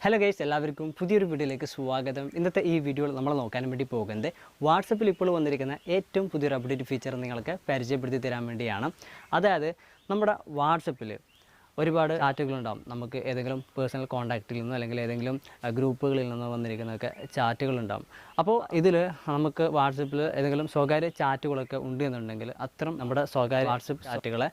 Hello guys, എല്ലാവർക്കും പുതിയൊരു വീഡിയോയിലേക്ക് സ്വാഗതം. ഇന്നത്തെ ഈ വീഡിയോയിൽ നമ്മൾ നോക്കാൻ വേണ്ടി പോകുന്നത് വാട്സപ്പിൽ ഇപ്പോൾ വന്നിരിക്കുന്ന ഏറ്റവും പുതിയൊരു അപ്ഡേറ്റ് ഫീച്ചർ നിങ്ങൾക്ക് പരിചയപ്പെടുത്തി തരാൻ വേണ്ടിയാണ്. അതായത് നമ്മുടെ വാട്സപ്പിൽ ഒരുപാട് ചാറ്റുകളുണ്ടാകും. നമുക്ക് ഏതെങ്കിലും പേഴ്സണൽ കോൺടാക്റ്റിൽ നിന്നോ അല്ലെങ്കിൽ ഏതെങ്കിലും ഗ്രൂപ്പുകളിൽ നിന്നോ വന്നിരിക്കുന്നതൊക്കെ ചാറ്റുകളുണ്ടാകും. അപ്പോൾ ഇതിൽ നമുക്ക് വാട്സപ്പിൽ ഏതെങ്കിലും സ്വകാര്യ ചാറ്റുകളൊക്കെ ഉണ്ട് എന്നുണ്ടെങ്കിൽ അത്തരം നമ്മുടെ സ്വകാര്യ വാട്സപ്പ് ചാറ്റുകളെ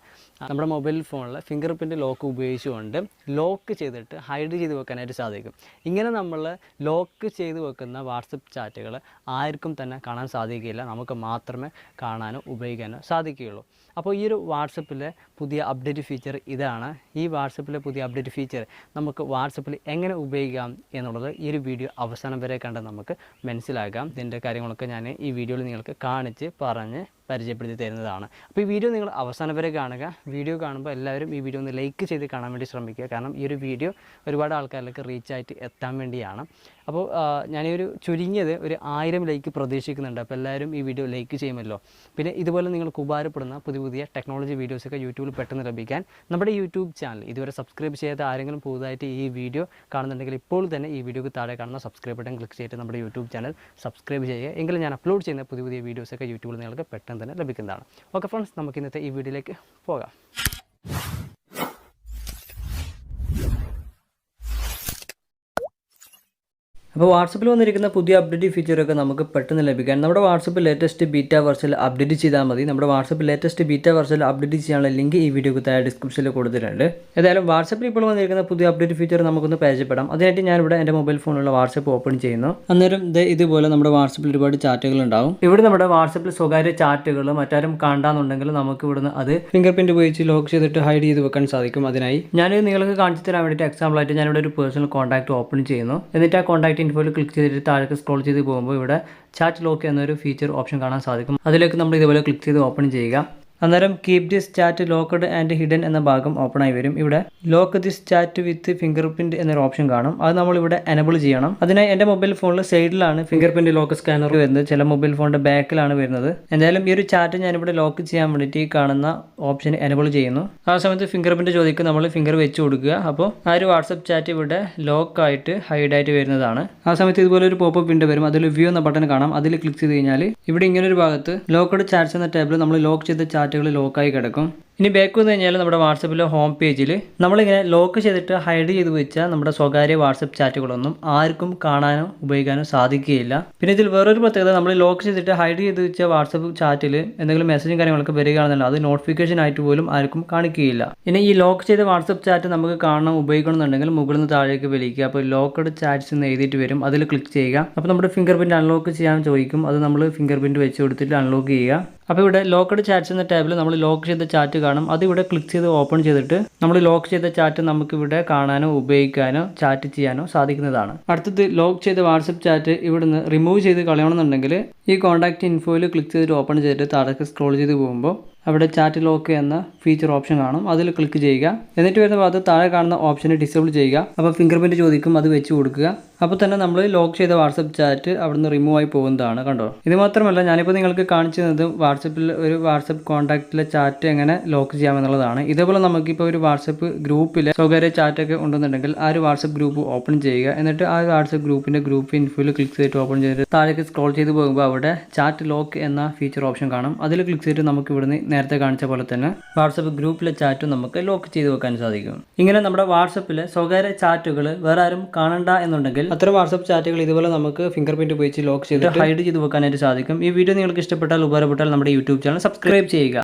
നമ്മുടെ മൊബൈൽ ഫോണിൽ ഫിംഗർ പ്രിൻറ്റ് ലോക്ക് ഉപയോഗിച്ചുകൊണ്ട് ലോക്ക് ചെയ്തിട്ട് ഹൈഡ് ചെയ്ത് വെക്കാനായിട്ട് സാധിക്കും. ഇങ്ങനെ നമ്മൾ ലോക്ക് ചെയ്ത് വെക്കുന്ന വാട്സപ്പ് ചാറ്റുകൾ ആർക്കും തന്നെ കാണാൻ സാധിക്കുകയില്ല. നമുക്ക് മാത്രമേ കാണാനോ ഉപയോഗിക്കാനോ സാധിക്കുകയുള്ളൂ. അപ്പോൾ ഈ ഒരു വാട്സപ്പിലെ പുതിയ അപ്ഡേറ്റ് ഫീച്ചർ ഇതാണ്. ഈ വാട്സപ്പിലെ പുതിയ അപ്ഡേറ്റ് ഫീച്ചർ നമുക്ക് വാട്സപ്പിൽ എങ്ങനെ ഉപയോഗിക്കാം എന്നുള്ളത് ഈ ഒരു വീഡിയോ അവസാനം വരെ കണ്ട് നമുക്ക് മനസ്സിലാക്കാം. ഇതിൻ്റെ കാര്യങ്ങളൊക്കെ ഞാൻ ഈ വീഡിയോയിൽ നിങ്ങൾക്ക് കാണിച്ച് പറഞ്ഞ് പരിചയപ്പെടുത്തി തരുന്നതാണ്. അപ്പോൾ ഈ വീഡിയോ നിങ്ങൾ അവസാനം വരെ കാണുക. വീഡിയോ കാണുമ്പോൾ എല്ലാവരും ഈ വീഡിയോ ഒന്ന് ലൈക്ക് ചെയ്ത് കാണാൻ വേണ്ടി ശ്രമിക്കുക. കാരണം ഈ ഒരു വീഡിയോ ഒരുപാട് ആൾക്കാരിലേക്ക് റീച്ചായിട്ട് എത്താൻ വേണ്ടിയാണ്. അപ്പോൾ ഞാനൊരു ചുരുങ്ങിയത് ഒരു 1000 ലൈക്ക് പ്രതീക്ഷിക്കുന്നുണ്ട്. അപ്പോൾ എല്ലാവരും ഈ വീഡിയോ ലൈക്ക് ചെയ്യുമല്ലോ. പിന്നെ ഇതുപോലെ നിങ്ങൾക്ക് ഉപകാരപ്പെടുന്ന പുതിയ ടെക്നോളജി വീഡിയോസൊക്കെ യൂട്യൂബിൽ പെട്ടെന്ന് ലഭിക്കാൻ നമ്മുടെ യൂട്യൂബ് ചാനൽ ഇതുവരെ സബ്സ്ക്രൈബ് ചെയ്യാത്ത ആരെങ്കിലും പുതുതായിട്ട് ഈ വീഡിയോ കാണുന്നുണ്ടെങ്കിൽ ഇപ്പോൾ തന്നെ ഈ വീഡിയോക്ക് താഴെ കാണുന്ന സബ്സ്ക്രൈബ് ബട്ടൺ ക്ലിക്ക് ചെയ്തിട്ട് നമ്മുടെ യൂട്യൂബ് ചാനൽ സബ്സ്ക്രൈബ് ചെയ്യുക. എങ്കിലും ഞാൻ അപ്ലോഡ് ചെയ്യുന്ന പുതിയ വീഡിയോസൊക്കെ യൂട്യൂബിൽ നിങ്ങൾക്ക് പെട്ടെന്ന് തന്നെ ലഭിക്കുന്നതാണ്. ഓക്കെ ഫ്രണ്ട്സ്, നമുക്ക് ഇന്നത്തെ ഈ വീഡിയോയിലേക്ക് പോകാം. അപ്പോൾ വാട്സപ്പിൽ വന്നിരിക്കുന്ന പുതിയ അപ്ഡേറ്റ് ഫീച്ചറൊക്കെ നമുക്ക് പെട്ടെന്ന് ലഭിക്കാൻ നമ്മുടെ വാട്സപ്പ് ലേറ്റസ്റ്റ് ബീറ്റ വെർഷനിൽ അപ്ഡേറ്റ് ചെയ്താൽ മതി. നമ്മുടെ വാട്സപ്പ് ലേറ്റസ്റ്റ് ബീറ്റ വെർഷനിൽ അപ്ഡേറ്റ് ചെയ്യാനുള്ള ലിങ്ക് ഈ വീഡിയോക്ക് താഴെ ഡിസ്ക്രിപ്ഷനിൽ കൊടുത്തിട്ടുണ്ട്. ഏതായാലും വാട്സപ്പിൽ ഇപ്പോൾ വന്നിരിക്കുന്ന പുതിയ അപ്ഡേറ്റ് ഫീച്ചർ നമുക്കൊന്ന് പരിചയപ്പെടാം. അതിനായിട്ട് ഞാനിവിടെ എൻ്റെ മൊബൈൽ ഫോണിലുള്ള വാട്സപ്പ് ഓപ്പൺ ചെയ്യുന്നു. അന്നേരം ഇതുപോലെ നമ്മുടെ വാട്സപ്പിൽ ഒരുപാട് ചാറ്റുകൾ ഉണ്ടാവും. ഇവിടെ നമ്മുടെ വാട്സപ്പിൽ സ്വകാര്യ ചാറ്റുകൾ മറ്റാരും കാണാന്നുണ്ടെങ്കിൽ നമുക്ക് ഇവിടുന്ന് അത് ഫിംഗർ പ്രിന്റ് ഉപയോഗിച്ച് ലോക്ക് ചെയ്തിട്ട് ഹൈഡ് ചെയ്ത് വെക്കാൻ സാധിക്കും. അതിനായി ഞാൻ നിങ്ങൾക്ക് കാണിച്ചു തരാൻ വേണ്ടിയിട്ട് എക്സാമ്പിൾ ആയിട്ട് ഞാനിവിടെ ഒരു പേഴ്സണൽ കോൺടാക്ട് ഓപ്പൺ ചെയ്യുന്നു. എന്നിട്ട് ആ കോൺടാക്ട് ഇൻഫോയിൽ ക്ലിക്ക് ചെയ്തിട്ട് താഴേക്ക് സ്ക്രോൾ ചെയ്ത് പോകുമ്പോൾ ഇവിടെ ചാറ്റ് ലോക്ക് എന്നൊരു ഫീച്ചർ ഓപ്ഷൻ കാണാൻ സാധിക്കും. അതിലേക്ക് നമ്മൾ ഇതുപോലെ ക്ലിക്ക് ചെയ്ത് ഓപ്പൺ ചെയ്യുക. അന്നേരം keep this chat locked and hidden എന്ന ഭാഗം ഓപ്പൺ ആയി വരും. ഇവിടെ lock this chat with finger print എന്നൊരു ഓപ്ഷൻ കാണും. അത് നമ്മൾ ഇവിടെ എനബിൾ ചെയ്യണം. അതിനായി എൻ്റെ മൊബൈൽ ഫോണിൽ സൈഡിലാണ് ഫിംഗർ പ്രിന്റ് ലോക്ക് സ്കാനർ വരുന്നത്. ചില മൊബൈൽ ഫോണിന്റെ ബാക്കിലാണ് വരുന്നത്. എന്തായാലും ഈ ഒരു ചാറ്റ് ഞാനിവിടെ ലോക്ക് ചെയ്യാൻ വേണ്ടിയിട്ട് ഈ കാണുന്ന ഓപ്ഷൻ എനബിൾ ചെയ്യുന്നു. ആ സമയത്ത് ഫിംഗർ പ്രിന്റ് ചോദിക്കും, നമ്മൾ ഫിംഗർ വെച്ച് കൊടുക്കുക. അപ്പോൾ ആ ഒരു വാട്സപ്പ് ചാറ്റ് ഇവിടെ ലോക്ക് ആയിട്ട് ഹൈഡ് ആയിട്ട് വരുന്നതാണ്. ആ സമയത്ത് ഇതുപോലെ ഒരു പോപ്പ് വിൻഡോ വരും. അതിൽ വ്യൂ എന്ന ബട്ടൺ കാണാം. അതിൽ ക്ലിക്ക് ചെയ്ത് കഴിഞ്ഞാൽ ഇവിടെ ഇങ്ങനെ ഒരു ഭാഗത്ത് ലോക്ക്ഡ് ചാറ്റ്സ് എന്ന ടാബിൽ നമ്മൾ ലോക്ക് ചെയ്ത ചാറ്റുകൾ ലോക്കായി കിടക്കും. ഇനി ബാക്ക് വന്നു കഴിഞ്ഞാൽ നമ്മുടെ വാട്സപ്പിലെ ഹോം പേജിൽ നമ്മളിങ്ങനെ ലോക്ക് ചെയ്തിട്ട് ഹൈഡ് ചെയ്ത് വെച്ചാൽ നമ്മുടെ സ്വകാര്യ വാട്സപ്പ് ചാറ്റുകളൊന്നും ആർക്കും കാണാനോ ഉപയോഗിക്കാനോ സാധിക്കുകയില്ല. പിന്നെ ഇതിൽ വേറൊരു പ്രത്യേകത, നമ്മൾ ലോക്ക് ചെയ്തിട്ട് ഹൈഡ് ചെയ്ത് വെച്ച വാട്സപ്പ് ചാറ്റിൽ എന്തെങ്കിലും മെസ്സേജും കാര്യങ്ങളൊക്കെ വരികയാണെന്നല്ല, അത് നോട്ടിഫിക്കേഷൻ ആയിട്ട് പോലും ആർക്കും കാണിക്കുകയില്ല. ഇനി ഈ ലോക്ക് ചെയ്ത വാട്സപ്പ് ചാറ്റ് നമുക്ക് കാണണം ഉപയോഗിക്കണമെന്നുണ്ടെങ്കിൽ മുകളിൽ നിന്ന് താഴേക്ക് വലിക്കുക. അപ്പോൾ ലോക്ക്ഡ് ചാറ്റ്സ് എന്ന് എഴുതിയിട്ട് വരും. അതിൽ ക്ലിക്ക് ചെയ്യുക. അപ്പോൾ നമ്മുടെ ഫിംഗർ പ്രിന്റ് അൺലോക്ക് ചെയ്യാൻ ചോദിക്കും. അത് നമ്മൾ ഫിംഗർ പ്രിന്റ് വെച്ച് കൊടുത്തിട്ട് അൺലോക്ക് ചെയ്യുക. അപ്പോൾ ഇവിടെ ലോക്ക്ഡ് ചാറ്റ്സ് എന്ന ടാബിൽ നമ്മൾ ലോക്ക് ചെയ്ത ചാറ്റ് കാണും. അത് ഇവിടെ ക്ലിക്ക് ചെയ്ത് ഓപ്പൺ ചെയ്തിട്ട് നമ്മൾ ലോക്ക് ചെയ്ത ചാറ്റ് നമുക്ക് ഇവിടെ കാണാനോ ഉപയോഗിക്കാനോ ചാറ്റ് ചെയ്യാനോ സാധിക്കുന്നതാണ്. അടുത്തത് ലോക്ക് ചെയ്ത വാട്സപ്പ് ചാറ്റ് ഇവിടുന്ന് റിമൂവ് ചെയ്ത് കളയണമെന്നുണ്ടെങ്കിൽ ഈ കോൺടാക്ട് ഇൻഫോയിൽ ക്ലിക്ക് ചെയ്തിട്ട് ഓപ്പൺ ചെയ്തിട്ട് താഴേക്ക് സ്ക്രോൾ ചെയ്ത് പോകുമ്പോൾ അവിടെ ചാറ്റ് ലോക്ക് എന്ന ഫീച്ചർ ഓപ്ഷൻ കാണും. അതിൽ ക്ലിക്ക് ചെയ്യുക. എന്നിട്ട് വരുന്ന ഭാഗത്ത് താഴെ കാണുന്ന ഓപ്ഷനെ ഡിസേബിൾ ചെയ്യുക. അപ്പോൾ ഫിംഗർ പ്രിന്റ് ചോദിക്കും, അത് വെച്ച് കൊടുക്കുക. അപ്പോൾ തന്നെ നമ്മൾ ലോക്ക് ചെയ്ത വാട്സപ്പ് ചാറ്റ് അവിടുന്ന് റിമൂവ് ആയി പോകുന്നതാണ്. കണ്ടോ? ഇത് മാത്രമല്ല, ഞാനിപ്പോൾ നിങ്ങൾക്ക് കാണിച്ചു തന്നത് വാട്സപ്പിൽ ഒരു വാട്സപ്പ് കോൺടാക്റ്റിലെ ചാറ്റ് എങ്ങനെ ലോക്ക് ചെയ്യാമെന്നുള്ളതാണ്. ഇതേപോലെ നമുക്കിപ്പോൾ ഒരു വാട്സപ്പ് ഗ്രൂപ്പിലെ സ്വകാര്യ ചാറ്റൊക്കെ ഉണ്ടെന്നുണ്ടെങ്കിൽ ആ ഒരു വാട്സപ്പ് ഗ്രൂപ്പ് ഓപ്പൺ ചെയ്യുക. എന്നിട്ട് ആ വാട്സപ്പ് ഗ്രൂപ്പിൻ്റെ ഗ്രൂപ്പ് ഇൻഫോയിൽ ക്ലിക്ക് ചെയ്തിട്ട് ഓപ്പൺ ചെയ്തിട്ട് താഴേക്ക് സ്ക്രോൾ ചെയ്ത് പോകുമ്പോൾ അവിടെ ചാറ്റ് ലോക്ക് എന്ന ഫീച്ചർ ഓപ്ഷൻ കാണും. അതിൽ ക്ലിക്ക് ചെയ്തിട്ട് നമുക്ക് ഇവിടുന്ന് നേരത്തെ കാണിച്ച പോലെ തന്നെ വാട്സപ്പ് ഗ്രൂപ്പിലെ ചാറ്റും നമുക്ക് ലോക്ക് ചെയ്ത് വെക്കാൻ സാധിക്കും. ഇങ്ങനെ നമ്മുടെ വാട്സപ്പിലെ സ്വകാര്യ ചാറ്റുകൾ വേറെ ആരും കാണണ്ട എന്നുണ്ടെങ്കിൽ അത്തരം വാട്സപ്പ് ചാറ്റുകൾ ഇതുപോലെ നമുക്ക് ഫിംഗർ പ്രിന്റ് ഉപയോഗിച്ച് ലോക്ക് ചെയ്ത് ഹൈഡ് ചെയ്ത് വെക്കാനായിട്ട് സാധിക്കും. ഈ വീഡിയോ നിങ്ങൾക്ക് ഇഷ്ടപ്പെട്ടാൽ ഉപകാരപ്പെട്ടാൽ നമ്മുടെ യൂട്യൂബ് ചാനൽ സബ്സ്ക്രൈബ് ചെയ്യുക.